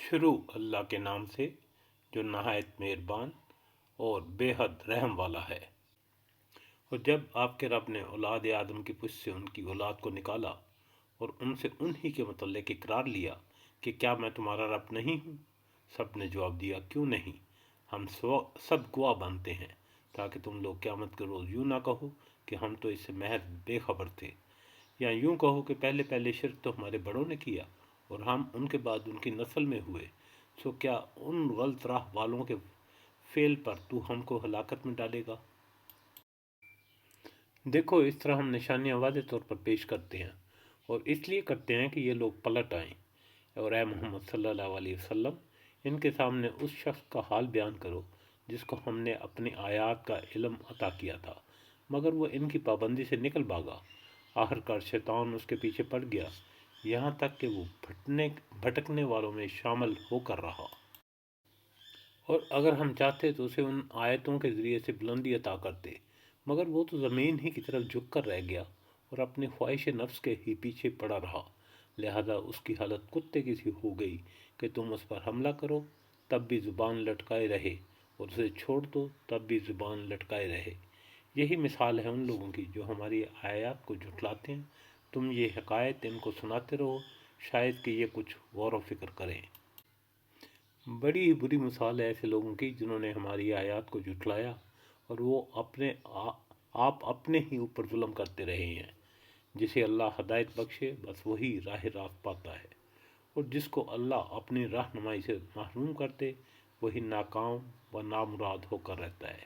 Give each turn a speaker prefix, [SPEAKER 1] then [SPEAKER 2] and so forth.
[SPEAKER 1] شروع اللہ کے نام سے جو نہایت مہربان اور بے حد رحم والا ہے۔ اور جب آپ کے رب نے اولاد آدم کی پشت سے ان کی اولاد کو نکالا اور ان سے انہی کے متعلق اقرار لیا کہ کیا میں تمہارا رب نہیں ہوں، سب نے جواب دیا کیوں نہیں، ہم سب گواہ بنتے ہیں، تاکہ تم لوگ قیامت کے روز یوں نہ کہو کہ ہم تو اس سے محض بے خبر تھے، یا یوں کہو کہ پہلے شرک تو ہمارے بڑوں نے کیا اور ہم ان کے بعد ان کی نسل میں ہوئے، سو کیا ان غلط راہ والوں کے فعل پر تو ہم کو ہلاکت میں ڈالے گا؟ دیکھو اس طرح ہم نشانیاں واضح طور پر پیش کرتے ہیں، اور اس لیے کرتے ہیں کہ یہ لوگ پلٹ آئیں، اور اے محمد صلی اللہ علیہ وسلم ان کے سامنے اس شخص کا حال بیان کرو جس کو ہم نے اپنی آیات کا علم عطا کیا تھا، مگر وہ ان کی پابندی سے نکل بھاگا، آخرکار شیطان اس کے پیچھے پڑ گیا، یہاں تک کہ وہ بھٹکنے والوں میں شامل ہو کر رہا۔ اور اگر ہم چاہتے تو اسے ان آیتوں کے ذریعے سے بلندی عطا کرتے، مگر وہ تو زمین ہی کی طرف جھک کر رہ گیا اور اپنی خواہش نفس کے ہی پیچھے پڑا رہا، لہذا اس کی حالت کتے کی سی ہو گئی کہ تم اس پر حملہ کرو تب بھی زبان لٹکائے رہے، اور اسے چھوڑ دو تب بھی زبان لٹکائے رہے۔ یہی مثال ہے ان لوگوں کی جو ہماری آیات کو جھٹلاتے ہیں، تم یہ حکایت ان کو سناتے رہو، شاید کہ یہ کچھ غور و فکر کریں۔ بڑی ہی بری مثال ہے ایسے لوگوں کی جنہوں نے ہماری آیات کو جھٹلایا اور وہ آپ اپنے ہی اوپر ظلم کرتے رہے ہیں۔ جسے اللہ ہدایت بخشے بس وہی راہ راست پاتا ہے، اور جس کو اللہ اپنی رہنمائی سے محروم کرتے وہی ناکام و نامراد ہو کر رہتا ہے۔